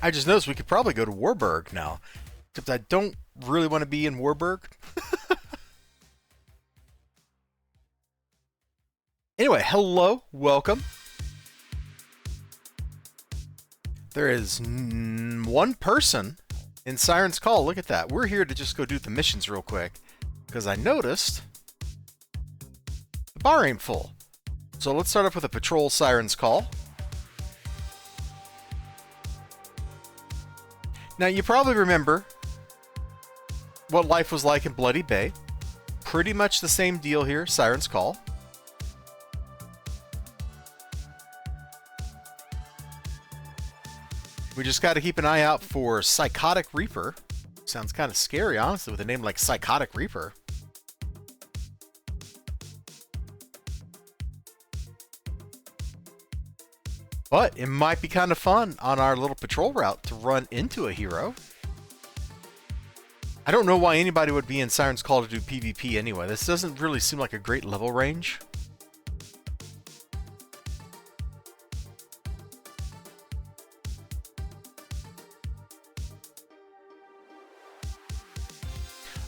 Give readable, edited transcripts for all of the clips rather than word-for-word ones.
I just noticed we could probably go to Warburg now. Except I don't really want to be in Warburg. Anyway, hello, welcome. There is one person in Siren's Call. Look at that. We're here to just go do the missions real quick. Because I noticed the bar ain't full. So let's start off with a patrol Siren's Call. Now, you probably remember what life was like in Bloody Bay. Pretty much the same deal here, Siren's Call. We just got to keep an eye out for Psychotic Reaper. Sounds kind of scary, honestly, with a name like Psychotic Reaper. But it might be kind of fun on our little patrol route to run into a hero. I don't know why anybody would be in Siren's Call to do PvP anyway. This doesn't really seem like a great level range.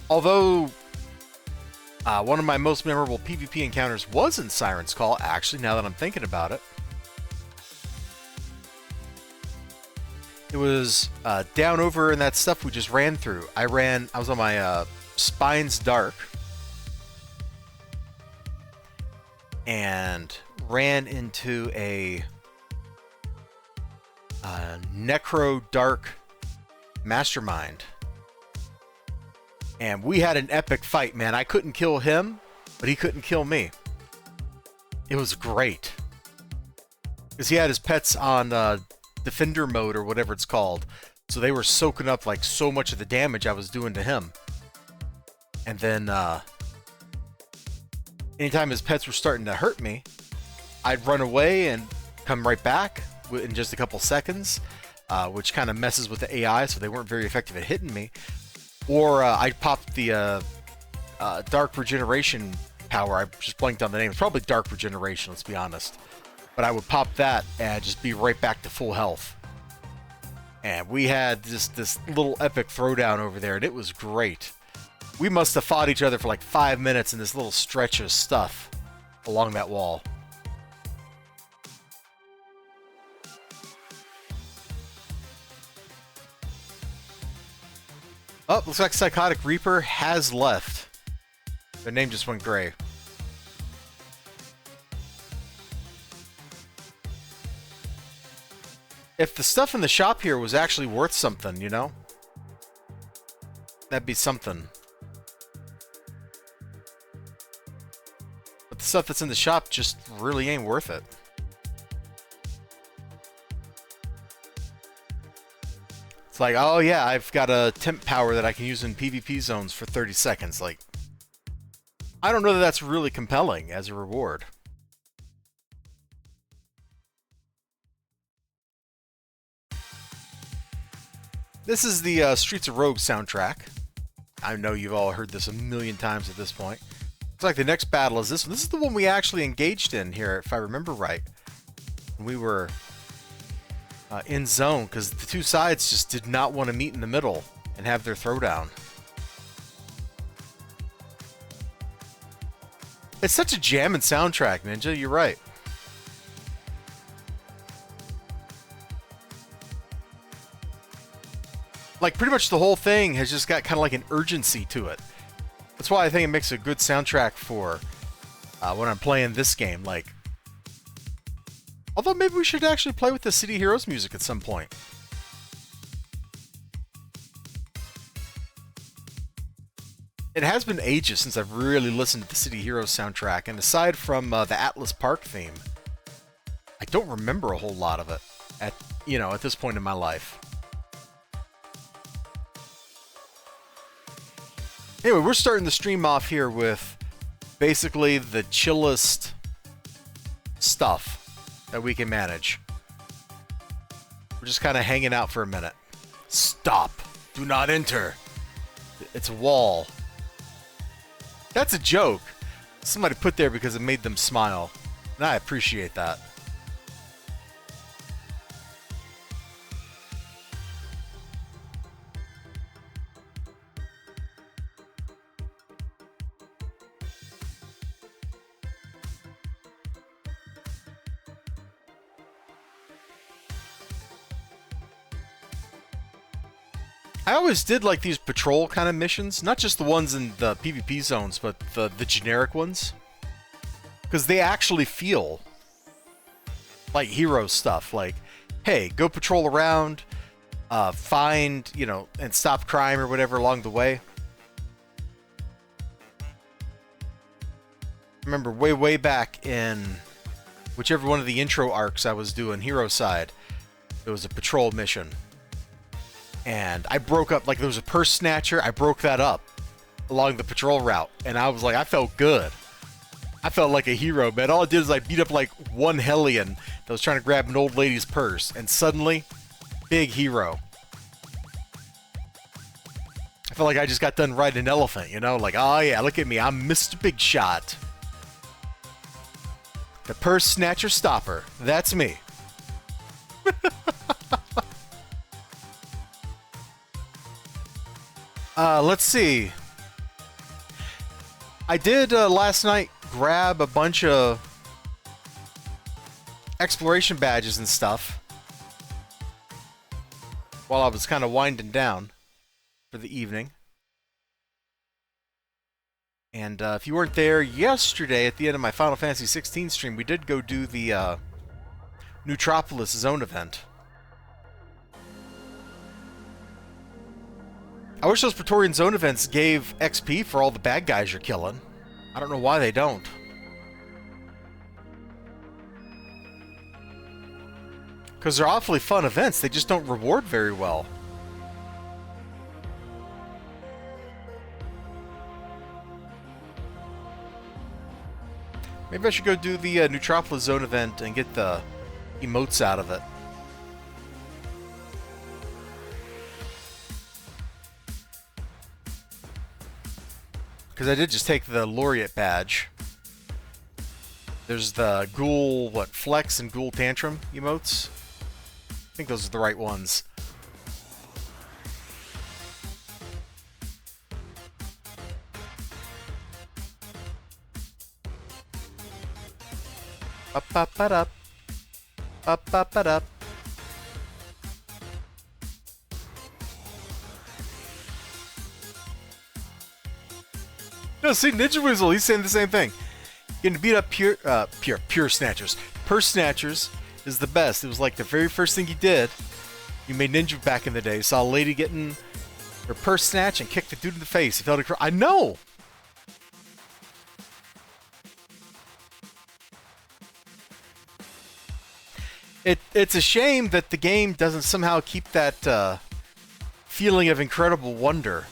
Although, one of my most memorable PvP encounters was in Siren's Call, actually, now that I'm thinking about it. It was down over in that stuff we just ran through. I was on my Spines Dark. And ran into a Necro Dark Mastermind. And we had an epic fight, man. I couldn't kill him, but he couldn't kill me. It was great. Because he had his pets on Defender mode or whatever it's called. So they were soaking up like so much of the damage I was doing to him. And then anytime his pets were starting to hurt me, I'd run away and come right back in just a couple seconds, which kind of messes with the AI, so they weren't very effective at hitting me. Or I'd pop the Dark Regeneration power. I just blanked on the name. It's probably Dark Regeneration, let's be honest. But I would pop that and just be right back to full health. And we had this little epic throwdown over there, and it was great. We must have fought each other for like 5 minutes in this little stretch of stuff along that wall. Oh, looks like Psychotic Reaper has left. Their name just went gray. If the stuff in the shop here was actually worth something, you know? That'd be something. But the stuff that's in the shop just really ain't worth it. It's like, oh yeah, I've got a temp power that I can use in PvP zones for 30 seconds. Like, I don't know that that's really compelling as a reward. This is the Streets of Rogue soundtrack. I know you've all heard this a million times at this point. Looks like the next battle is this one. This is the one we actually engaged in here, if I remember right. We were in zone, because the two sides just did not want to meet in the middle and have their throwdown. It's such a jamming soundtrack, Ninja. You're right. Like, pretty much the whole thing has just got kind of like an urgency to it. That's why I think it makes a good soundtrack for when I'm playing this game. Like, although maybe we should actually play with the City Heroes music at some point. It has been ages since I've really listened to the City Heroes soundtrack, and aside from the Atlas Park theme, I don't remember a whole lot of it at this point in my life. Anyway, we're starting the stream off here with basically the chillest stuff that we can manage. We're just kind of hanging out for a minute. Stop. Do not enter. It's a wall. That's a joke. Somebody put there because it made them smile. And I, I appreciate that. I always did like these patrol kind of missions, not just the ones in the PvP zones, but the generic ones. Because they actually feel like hero stuff. Like, hey, go patrol around, find, you know, and stop crime or whatever along the way. I remember way back in whichever one of the intro arcs I was doing, Hero Side, it was a patrol mission. And I broke up, like there was a purse snatcher, I broke that up along the patrol route. And I was like, I felt good. I felt like a hero, man. All I did is I beat up like one hellion that was trying to grab an old lady's purse. And suddenly, big hero. I felt like I just got done riding an elephant, you know? Like, oh yeah, look at me, I'm Mr. Big Shot. The purse snatcher stopper. That's me. Let's see. I did last night grab a bunch of exploration badges and stuff while I was kind of winding down for the evening. And if you weren't there yesterday at the end of my Final Fantasy 16 stream, we did go do the Neutropolis Zone event. I wish those Praetorian Zone events gave XP for all the bad guys you're killing. I don't know why they don't. Because they're awfully fun events, they just don't reward very well. Maybe I should go do the Neutropolis Zone event and get the emotes out of it. Because I did just take the Laureate badge. There's the Ghoul, Flex and Ghoul Tantrum emotes. I think those are the right ones. Up, up, up, up. Up, up, up, up. No, see, Ninja Weasel, he's saying the same thing. Getting to beat up pure snatchers. Purse snatchers is the best. It was like the very first thing you did. You made Ninja back in the day. Saw a lady getting her purse snatch and kicked the dude in the face. He felt like, I know! It's a shame that the game doesn't somehow keep that feeling of incredible wonder.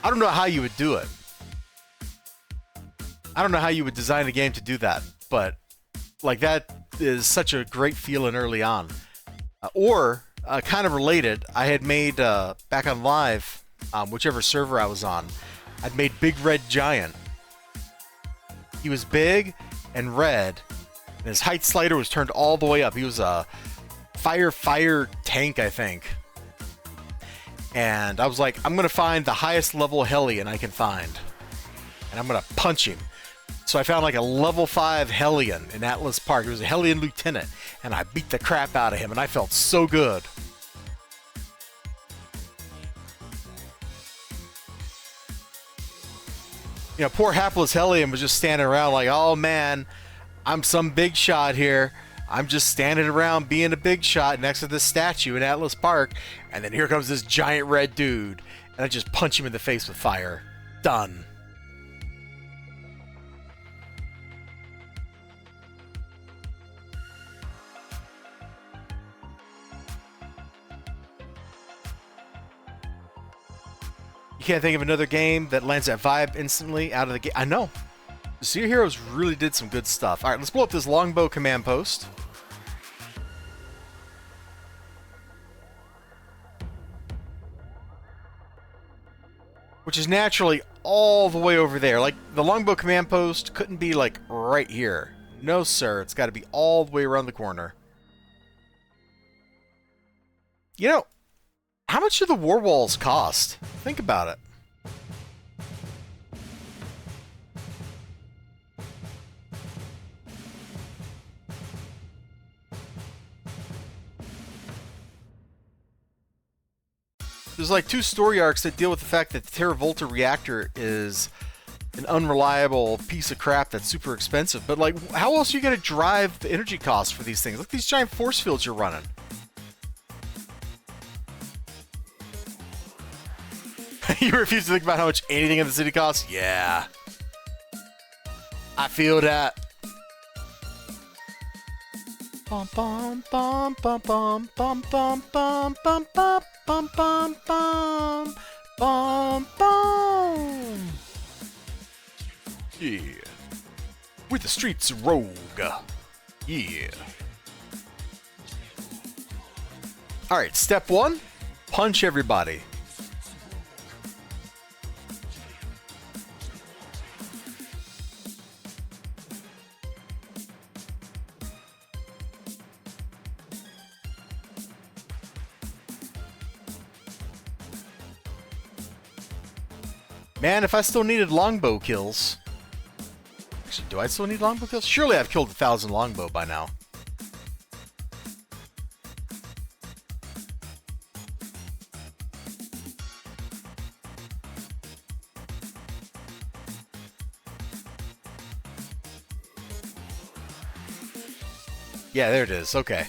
I don't know how you would do it. I don't know how you would design a game to do that, but like that is such a great feeling early on. Or kind of related, I had made back on live, whichever server I was on, I'd made Big Red Giant. He was big and red, and his height slider was turned all the way up. He was a fire tank, I think. And I was like, I'm gonna find the highest level Hellion I can find, and I'm gonna punch him. So I found like a level 5 Hellion in Atlas Park. It was a Hellion Lieutenant, and I beat the crap out of him, and I felt so good. You know, poor hapless Hellion was just standing around like, oh man, I'm some big shot here. I'm just standing around being a big shot next to this statue in Atlas Park, and then here comes this giant red dude, and I just punch him in the face with fire. Done. You can't think of another game that lands that vibe instantly out of the game. I know. The Sea Heroes really did some good stuff. Alright, let's blow up this longbow command post. Which is naturally all the way over there. Like, the longbow command post couldn't be, like, right here. No, sir. It's got to be all the way around the corner. You know, how much do the war walls cost? Think about it. There's like 2 story arcs that deal with the fact that the TerraVolta reactor is an unreliable piece of crap that's super expensive. But like, how else are you gonna drive the energy costs for these things? Look at these giant force fields you're running. You refuse to think about how much anything in the city costs? Yeah. I feel that. Bum bum bum bum bum bum bum bum bum bum bum bum bum bum bum. Yeah. With the streets rogue. Yeah. Alright, step 1. Punch everybody. Man, if I still needed longbow kills... Actually, do I still need longbow kills? Surely I've killed 1,000 longbow by now. Yeah, there it is. Okay.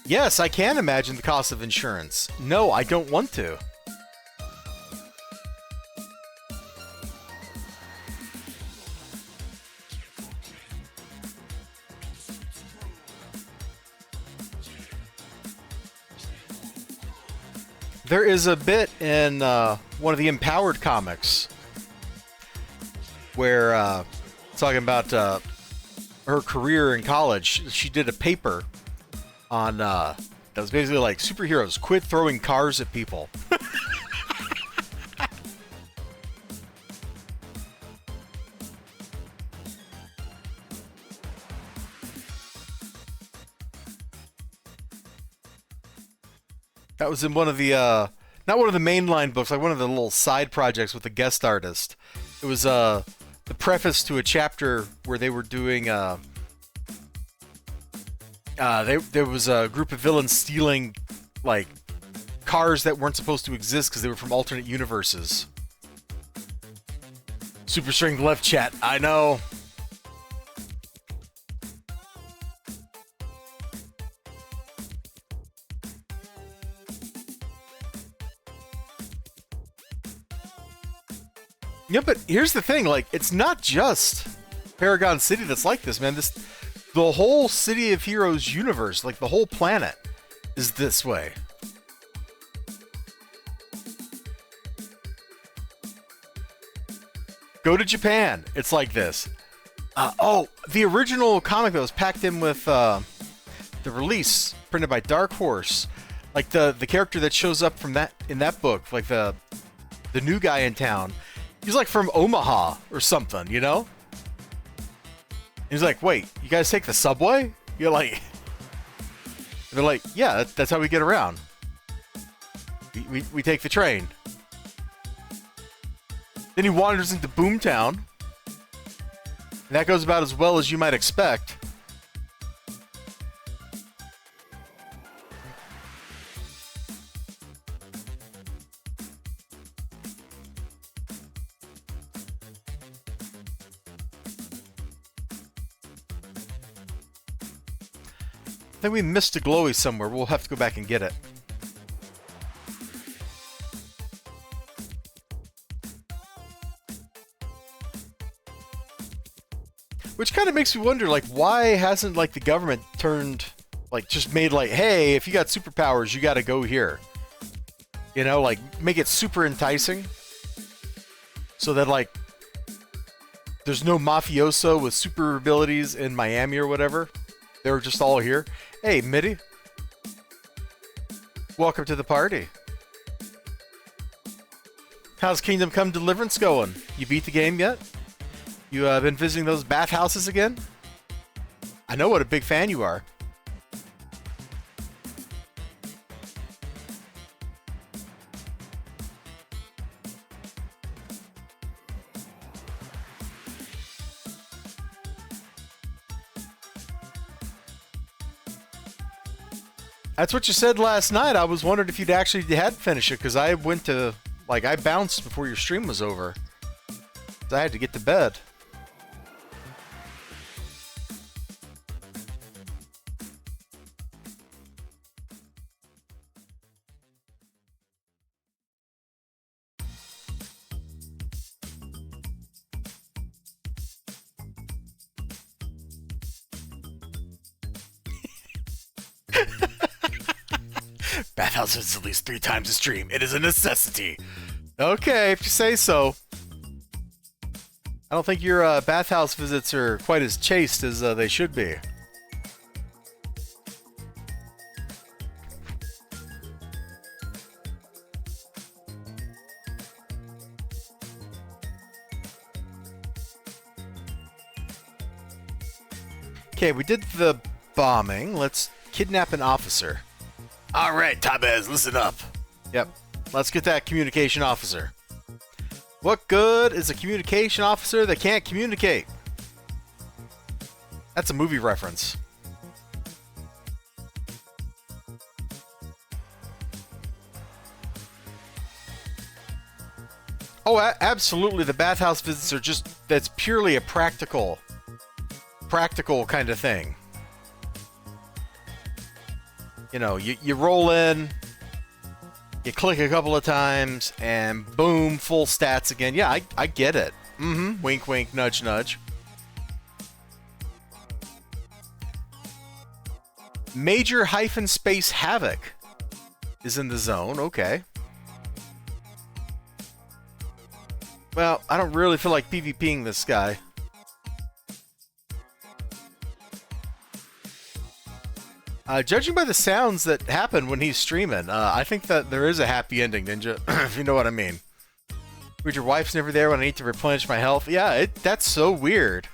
Yes, I can imagine the cost of insurance. No, I don't want to. There is a bit in one of the Empowered comics where talking about her career in college. She did a paper on that was basically like, superheroes quit throwing cars at people. That was in one of the not one of the mainline books, like one of the little side projects with a guest artist. It was the preface to a chapter where they were doing there was a group of villains stealing, like, cars that weren't supposed to exist because they were from alternate universes. Super strength left, chat. I know. Yeah, but here's the thing, like, it's not just Paragon City that's like this, man. The whole City of Heroes universe, like the whole planet, is this way. Go to Japan. It's like this. Oh, the original comic that was packed in with the release printed by Dark Horse, like the character that shows up from that in that book, like the new guy in town. He's like from Omaha or something, you know? He's like, wait, you guys take the subway? You're like... They're like, yeah, that's how we get around. We take the train. Then he wanders into Boomtown. And that goes about as well as you might expect. I think we missed a glowy somewhere. We'll have to go back and get it. Which kind of makes me wonder, like, why hasn't, like, the government turned, like, just made, like, hey, if you got superpowers, you gotta go here. You know, like, make it super enticing. So that, like, there's no mafioso with super abilities in Miami or whatever. They're just all here. Hey, Mitty. Welcome to the party. How's Kingdom Come Deliverance going? You beat the game yet? You been visiting those bathhouses again? I know what a big fan you are. That's what you said last night. I was wondering if you'd actually had finished it, because I went to, like, I bounced before your stream was over. I had to get to bed. Bathhouse is at least 3 times a stream. It is a necessity. Okay, if you say so. I don't think your bathhouse visits are quite as chaste as they should be. Okay, we did the bombing. Let's kidnap an officer. Alright, Tabez, listen up. Yep, let's get that communication officer. What good is a communication officer that can't communicate? That's a movie reference. Oh, absolutely. The bathhouse visits are just, that's purely a practical kind of thing. You know, you roll in, you click a couple of times, and boom, full stats again. Yeah, I get it. Mm-hmm. Wink, wink, nudge, nudge. Major hyphen space havoc is in the zone. Okay. Well, I don't really feel like PvPing this guy. Judging by the sounds that happen when he's streaming, I think that there is a happy ending, Ninja, if you know what I mean. Weird, your wife's never there when I need to replenish my health. Yeah, that's so weird.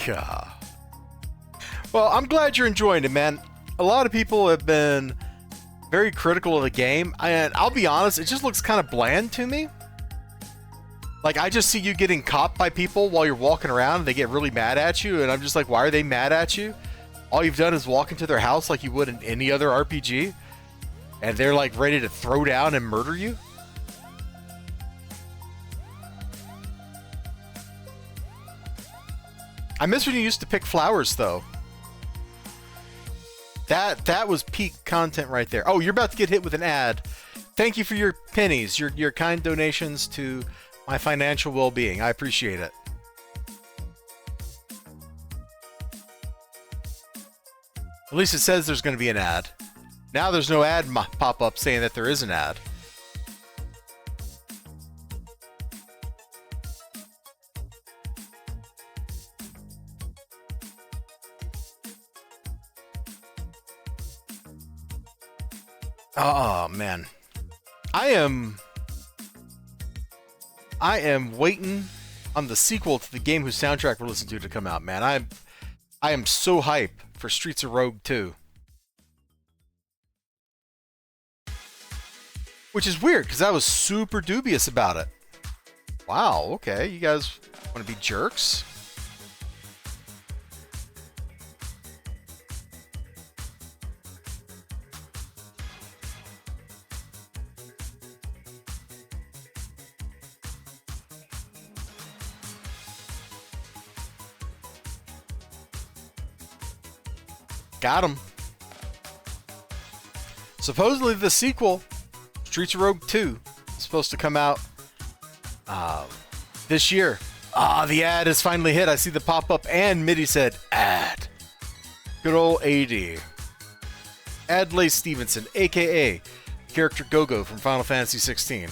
Yeah. Well, I'm glad you're enjoying it, man. A lot of people have been very critical of the game, and I'll be honest, it just looks kind of bland to me. Like, I just see you getting caught by people while you're walking around, and they get really mad at you, and I'm just like, why are they mad at you? All you've done is walk into their house like you would in any other RPG, and they're like ready to throw down and murder you? I miss when you used to pick flowers, though. That was peak content right there. Oh, you're about to get hit with an ad. Thank you for your pennies, your kind donations to my financial well-being. I appreciate it. At least it says there's going to be an ad. Now there's no ad pop-up saying that there is an ad. Oh, man. I am waiting on the sequel to the game whose soundtrack we're listening to come out, man. I am so hype for Streets of Rogue 2. Which is weird, because I was super dubious about it. Wow, okay. You guys want to be jerks? Got him. Supposedly the sequel, Streets of Rogue 2, is supposed to come out this year. The ad has finally hit. I see the pop-up and MIDI said, ad. Good old AD. Adlai Stevenson, a.k.a. character Gogo from Final Fantasy 16.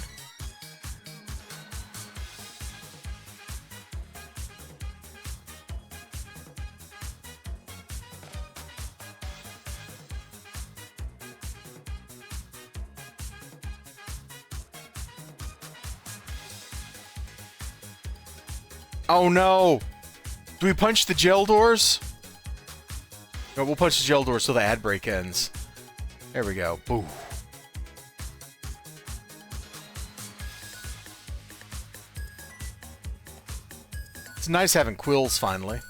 Oh no! Do we punch the jail doors? No, we'll punch the jail doors so the ad break ends. There we go. Boo. It's nice having quills finally.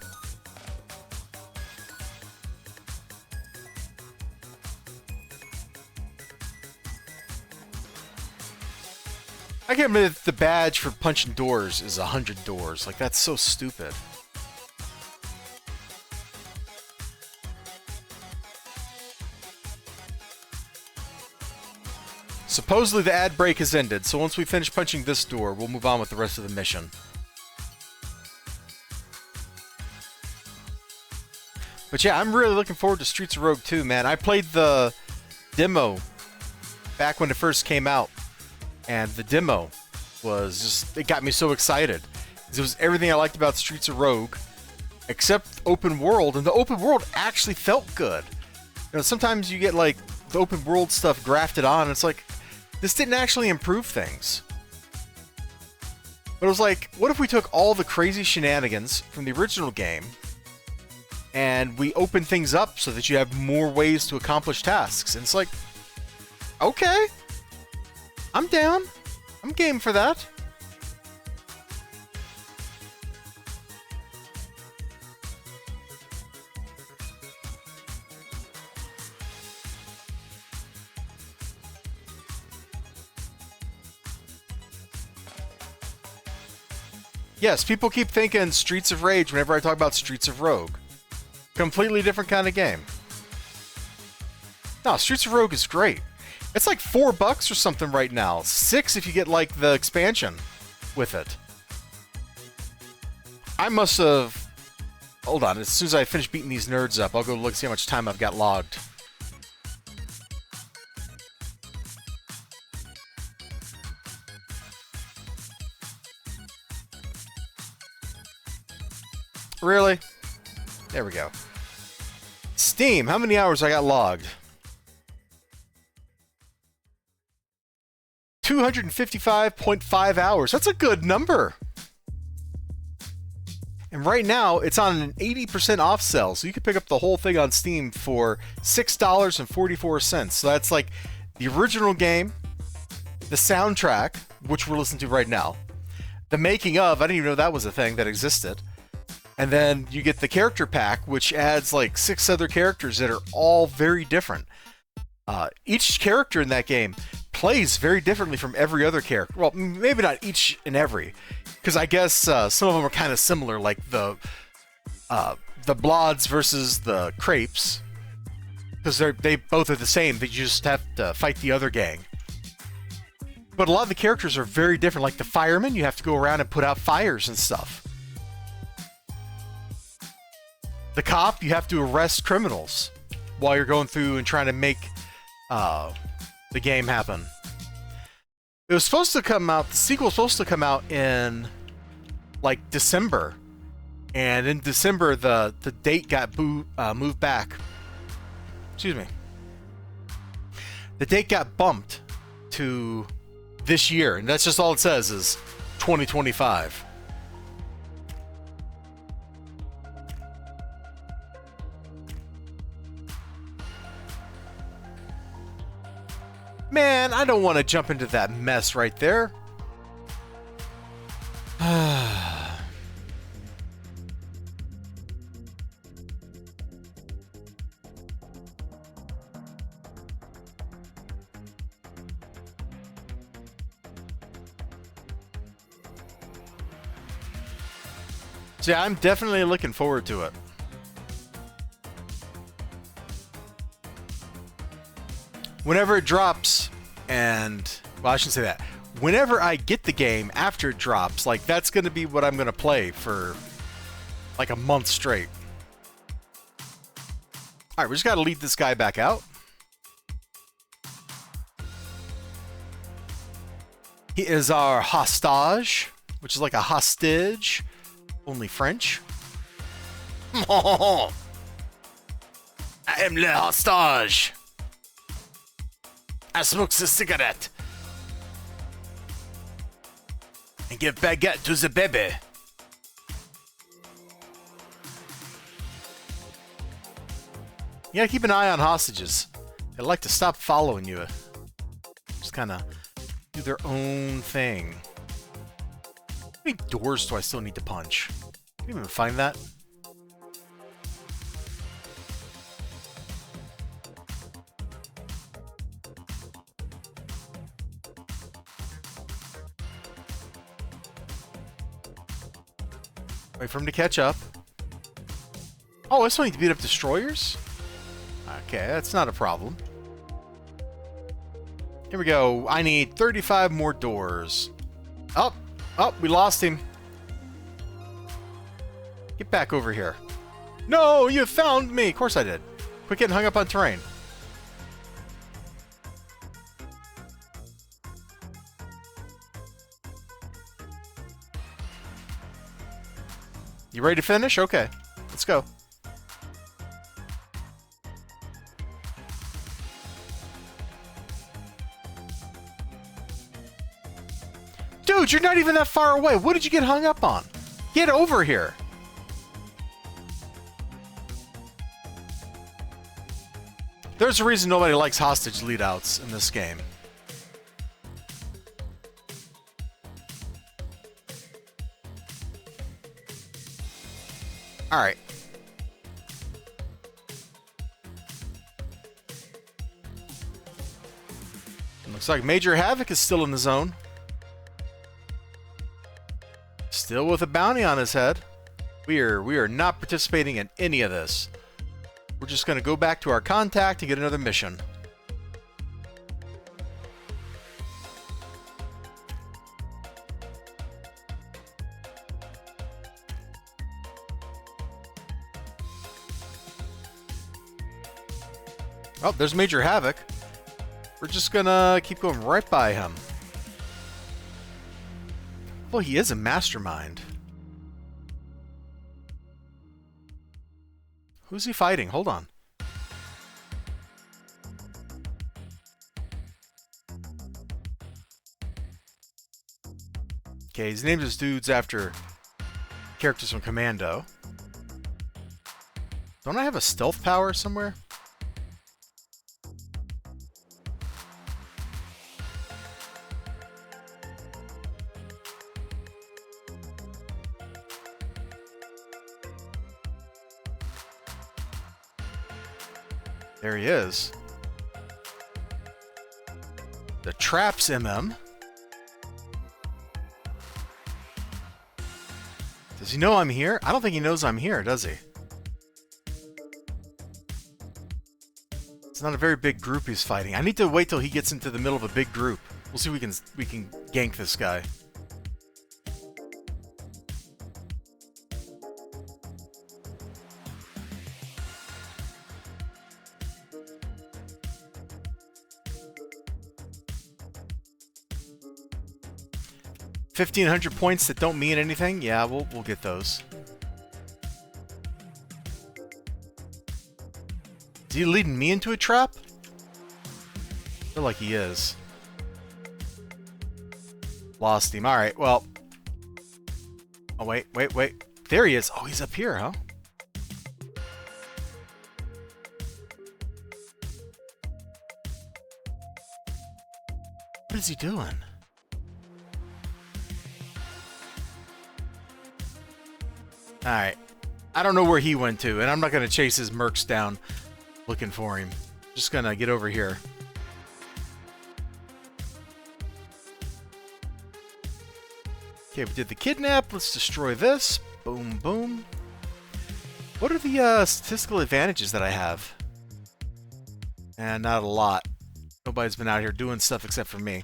I can't believe the badge for punching doors is 100 doors. Like, that's so stupid. Supposedly the ad break has ended, so once we finish punching this door, we'll move on with the rest of the mission. But yeah, I'm really looking forward to Streets of Rogue 2, man. I played the demo back when it first came out. And the demo was just, it got me so excited. It was everything I liked about Streets of Rogue, except open world, and the open world actually felt good. You know, sometimes you get like the open world stuff grafted on, and it's like, this didn't actually improve things. But it was like, what if we took all the crazy shenanigans from the original game, and we opened things up so that you have more ways to accomplish tasks? And it's like, okay. I'm down. I'm game for that. Yes, people keep thinking Streets of Rage whenever I talk about Streets of Rogue. Completely different kind of game. No, Streets of Rogue is great. It's like $4 or something right now. $6 if you get like the expansion with it. I must have... Hold on, as soon as I finish beating these nerds up, I'll go look see how much time I've got logged. Really? There we go. Steam, how many hours I got logged? 255.5 hours. That's a good number. And right now, it's on an 80% off sale, so you can pick up the whole thing on Steam for $6.44. So that's like the original game, the soundtrack, which we're listening to right now, the making of, I didn't even know that was a thing that existed, and then you get the character pack, which adds like 6 other characters that are all very different. Each character in that game plays very differently from every other character. Well, maybe not each and every, because I guess some of them are kind of similar, like the Blods versus the Crepes, because they both are the same, but you just have to fight the other gang. But a lot of the characters are very different. Like the firemen, you have to go around and put out fires and stuff. The cop, you have to arrest criminals while you're going through and trying to make the game happen. It was supposed to come out, the sequel was supposed to come out in like December, and in December the date got moved back. Excuse me. The date got bumped to this year, and that's just all it says is 2025. Man, I don't want to jump into that mess right there. So yeah, I'm definitely looking forward to it. Whenever it drops, and, well, I shouldn't say that. Whenever I get the game after it drops, like, that's going to be what I'm going to play for, like, a month straight. Alright, we just got to lead this guy back out. He is our hostage, which is like a hostage, only French. I am le hostage. I smoke a cigarette and give baguette to the baby. You gotta keep an eye on hostages. They like to stop following you. Just kind of do their own thing. How many doors do I still need to punch? Can you even find that? Wait for him to catch up. Oh, I still need to beat up destroyers? Okay, that's not a problem. Here we go. I need 35 more doors. Oh, we lost him. Get back over here. No, you found me. Of course I did. Quit getting hung up on terrain. You ready to finish? Okay, let's go. Dude, you're not even that far away. What did you get hung up on? Get over here. There's a reason nobody likes hostage leadouts in this game. Alright. Looks like Major Havoc is still in the zone. Still with a bounty on his head. We are not participating in any of this. We're just going to go back to our contact and get another mission. Oh, there's Major Havoc. We're just going to keep going right by him. Well, he is a mastermind. Who's he fighting? Hold on. Okay, he's named his dudes after characters from Commando. Don't I have a stealth power somewhere? There he is. The Traps MM. Does he know I'm here? I don't think he knows I'm here, does he? It's not a very big group he's fighting. I need to wait till he gets into the middle of a big group. We'll see if we can gank this guy. $1,500 points that don't mean anything? Yeah, we'll get those. Is he leading me into a trap? I feel like he is. Lost him. Alright, well. Oh, wait. There he is. Oh, he's up here, huh? What is he doing? Alright. I don't know where he went to, and I'm not going to chase his mercs down looking for him. Just going to get over here. Okay, we did the kidnap. Let's destroy this. Boom, boom. What are the statistical advantages that I have? And not a lot. Nobody's been out here doing stuff except for me.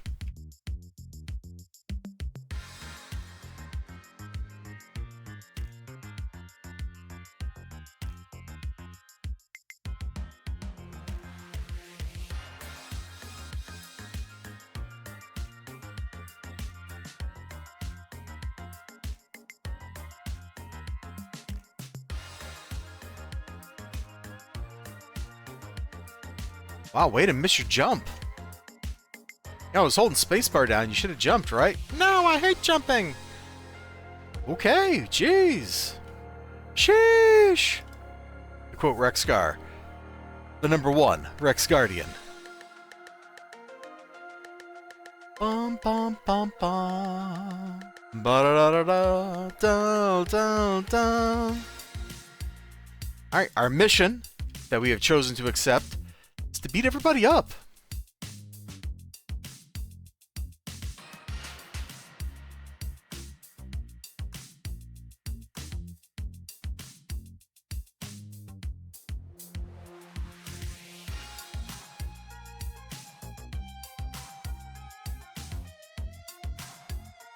Wow, way to miss your jump. Yeah, I was holding spacebar down. You should have jumped, right? No, I hate jumping. Okay, jeez. Sheesh. To quote Rexgar, the #1 Rex Guardian. Bum, bum, bum, bum. Ba-da-da-da-da, Alright, our mission that we have chosen to accept is to beat everybody up.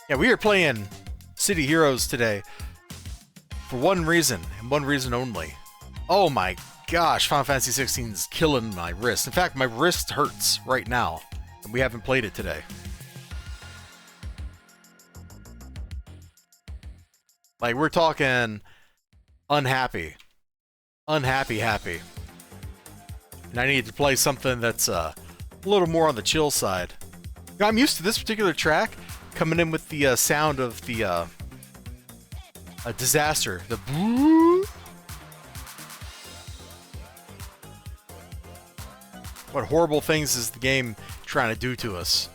Yeah, we are playing City Heroes today for one reason, and one reason only. Oh my gosh, Final Fantasy 16 is killing my wrist. In fact, my wrist hurts right now, and we haven't played it today. Like, we're talking unhappy. Unhappy happy. And I need to play something that's a little more on the chill side. Now, I'm used to this particular track coming in with the sound of the a disaster. The boo. What horrible things is the game trying to do to us?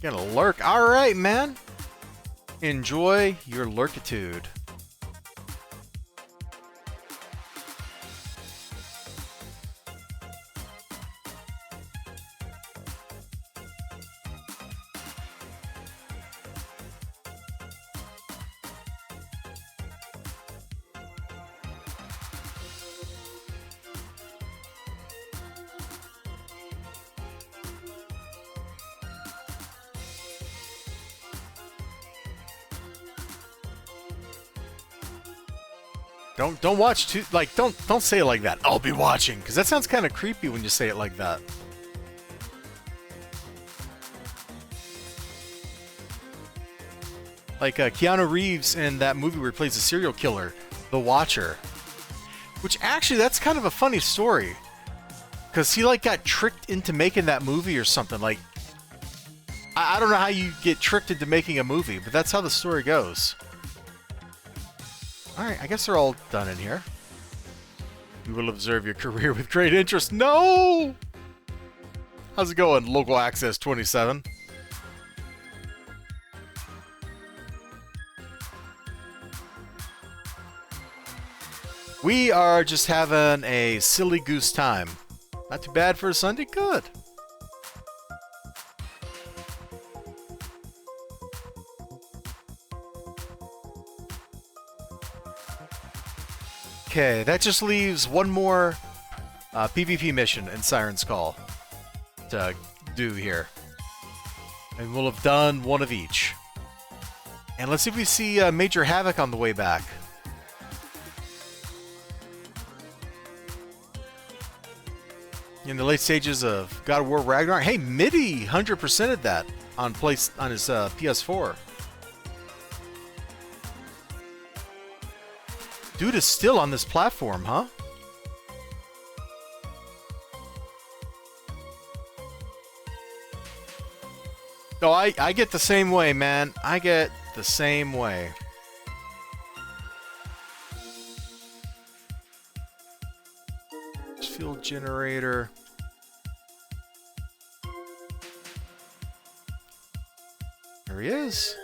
Gonna lurk. Alright, man. Enjoy your lurkitude. Don't watch too, like, don't say it like that. I'll be watching, because that sounds kind of creepy when you say it like that. Like Keanu Reeves in that movie where he plays a serial killer, The Watcher. Which actually, that's kind of a funny story, because he like got tricked into making that movie or something. Like, I don't know how you get tricked into making a movie, but that's how the story goes. Alright, I guess they're all done in here. We will observe your career with great interest. No! How's it going, Local Access 27? We are just having a silly goose time. Not too bad for a Sunday? Good. Okay, that just leaves one more PvP mission in Siren's Call to do here. And we'll have done one of each. And let's see if we see Major Havoc on the way back. In the late stages of God of War Ragnarok. Hey, Midi 100%ed that on his PS4. Dude is still on this platform, huh? Oh, I get the same way, man. I get the same way. Fuel generator. There he is.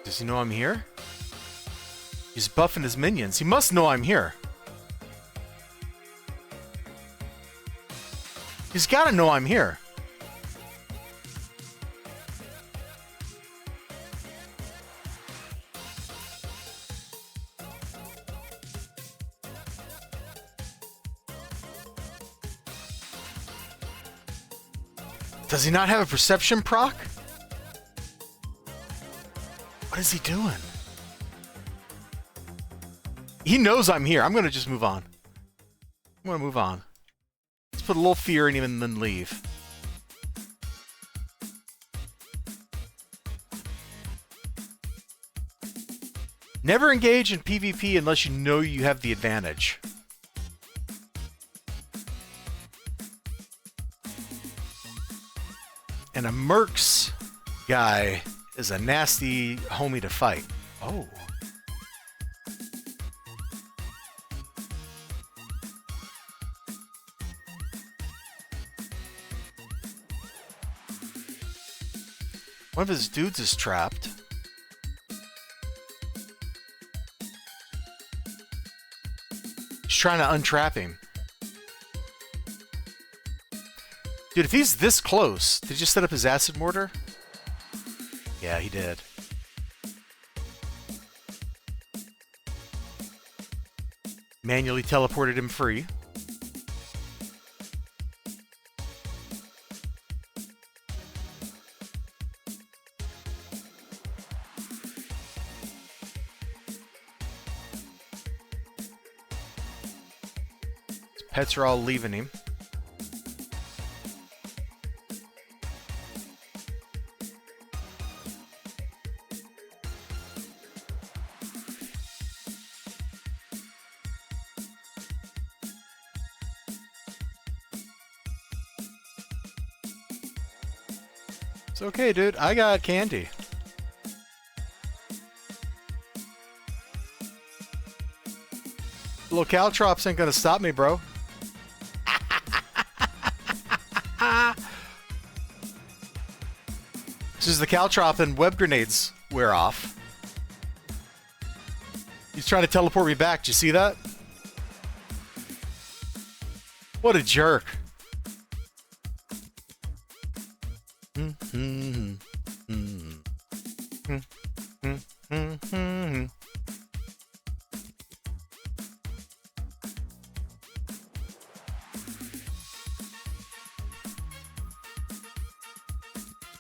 Does he know I'm here? He's buffing his minions. He must know I'm here. He's got to know I'm here. Does he not have a perception proc? What is he doing? He knows I'm here. I'm going to just move on. I'm going to move on. Let's put a little fear in him and then leave. Never engage in PvP unless you know you have the advantage. And a Mercs Guy is a nasty homie to fight. Oh. One of his dudes is trapped. He's trying to untrap him. Dude, if he's this close, did you set up his acid mortar? Yeah, he did. Manually teleported him free. His pets are all leaving him. It's okay, dude. I got candy. Little caltrops ain't gonna stop me, bro. This is the caltrop and web grenades wear off. He's trying to teleport me back. Did you see that? What a jerk.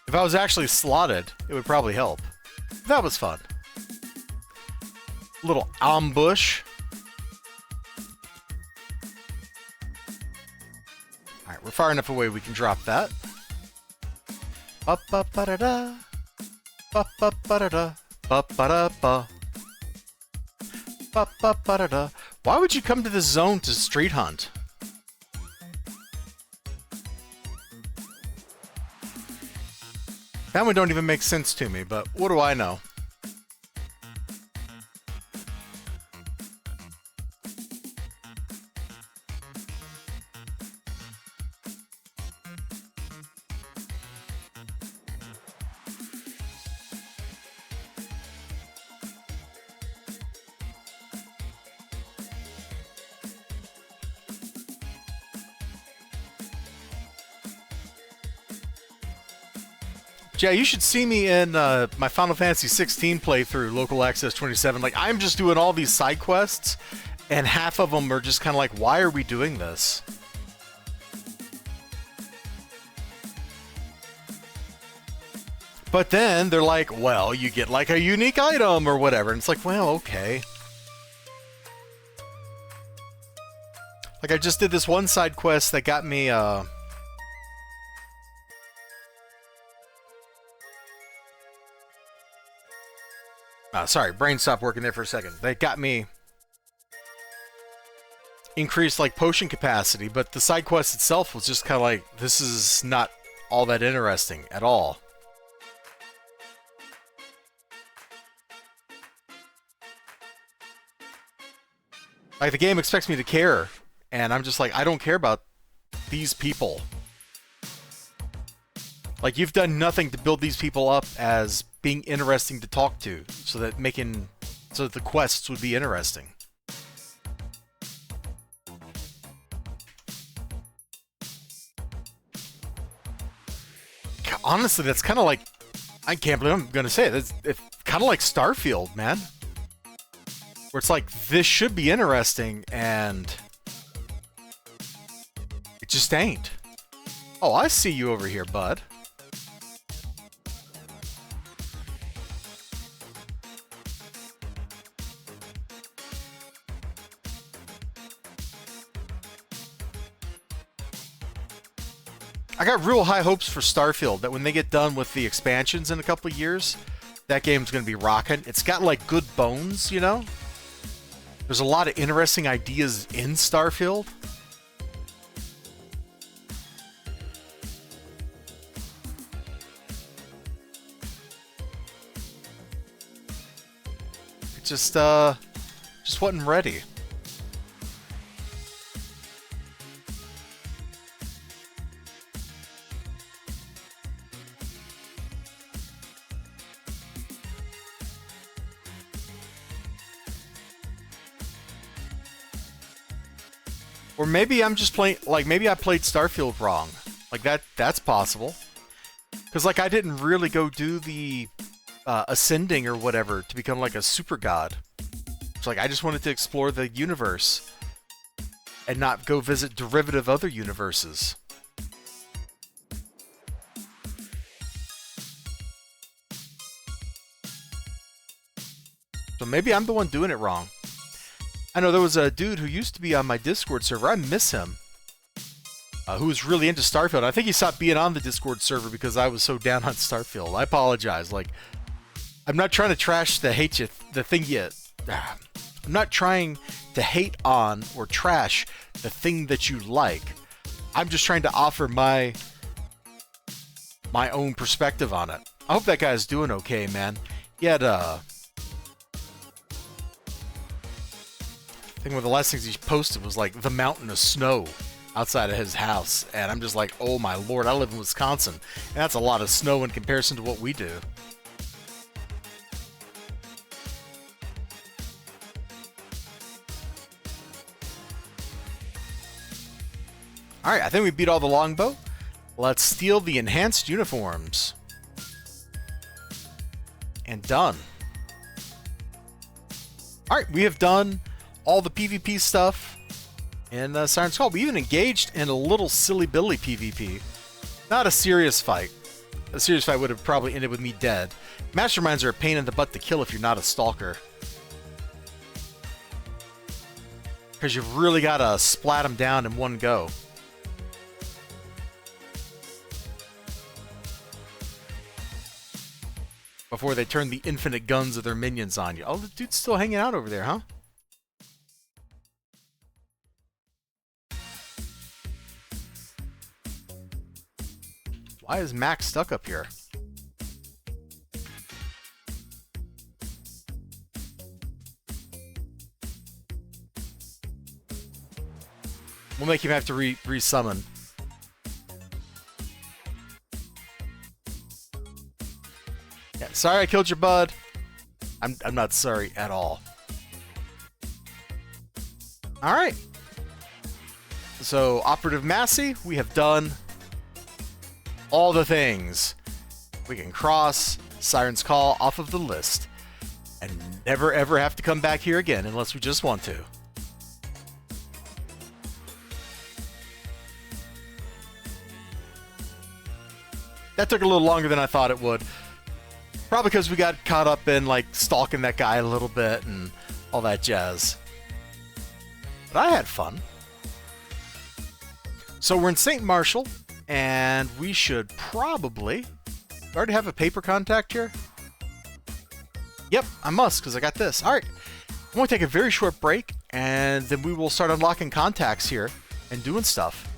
If I was actually slotted, it would probably help. That was fun. Little ambush. Alright, we're far enough away we can drop that. Ba-ba-ba-da-da. Ba-ba-ba-da-da. Ba-ba-da-ba. Ba-ba-ba-da-da. Why would you come to this zone to street hunt? That one don't even make sense to me, but what do I know? Yeah, you should see me in my Final Fantasy 16 playthrough, Local Access 27. Like, I'm just doing all these side quests, and half of them are just kind of like, why are we doing this? But then they're like, well, you get like a unique item or whatever. And it's like, well, okay. Like, I just did this one side quest that got me, sorry, brain stopped working there for a second. They got me increased, like, potion capacity, but the side quest itself was just kind of like, this is not all that interesting at all. Like, the game expects me to care, and I'm just like, I don't care about these people. Like, you've done nothing to build these people up as being interesting to talk to, so that the quests would be interesting. Honestly, that's kind of like, I can't believe I'm gonna say it. It's kind of like Starfield, man. Where it's like, this should be interesting, and it just ain't. Oh, I see you over here, bud. I got real high hopes for Starfield, that when they get done with the expansions in a couple of years, that game's going to be rocking. It's got, like, good bones, you know? There's a lot of interesting ideas in Starfield. just wasn't ready. Or maybe I'm just playing, like, maybe I played Starfield wrong. Like, that's possible. Because, like, I didn't really go do the ascending or whatever to become, like, a super god. It's like, I just wanted to explore the universe and not go visit derivative other universes. So maybe I'm the one doing it wrong. I know there was a dude who used to be on my Discord server. I miss him. Who was really into Starfield. I think he stopped being on the Discord server because I was so down on Starfield. I apologize. Like, I'm not trying to trash the thing yet. I'm not trying to hate on or trash the thing that you like. I'm just trying to offer my own perspective on it. I hope that guy's doing okay, man. He had I think one of the last things he posted was like the mountain of snow outside of his house, and I'm just like, oh my lord, I live in Wisconsin, and that's a lot of snow in comparison to what we do. Alright, I think we beat all the longbow. Let's steal the enhanced uniforms. And done. Alright, we have done all the PvP stuff in Siren's Call. We even engaged in a little silly Billy PvP. Not a serious fight. A serious fight would have probably ended with me dead. Masterminds are a pain in the butt to kill if you're not a stalker. Because you've really got to splat them down in one go. Before they turn the infinite guns of their minions on you. Oh, the dude's still hanging out over there, huh? Why is Max stuck up here? We'll make him have to re-summon. Yeah, sorry I killed your bud. I'm not sorry at all. Alright. So, Operative Massey, we have done all the things. We can cross Siren's Call off of the list and never ever have to come back here again unless we just want to. That took a little longer than I thought it would. Probably because we got caught up in, like, stalking that guy a little bit and all that jazz. But I had fun. So we're in St. Marshall, and we should probably... Do I already have a paper contact here? Yep, I must, because I got this. Alright, I'm going to take a very short break, and then we will start unlocking contacts here and doing stuff.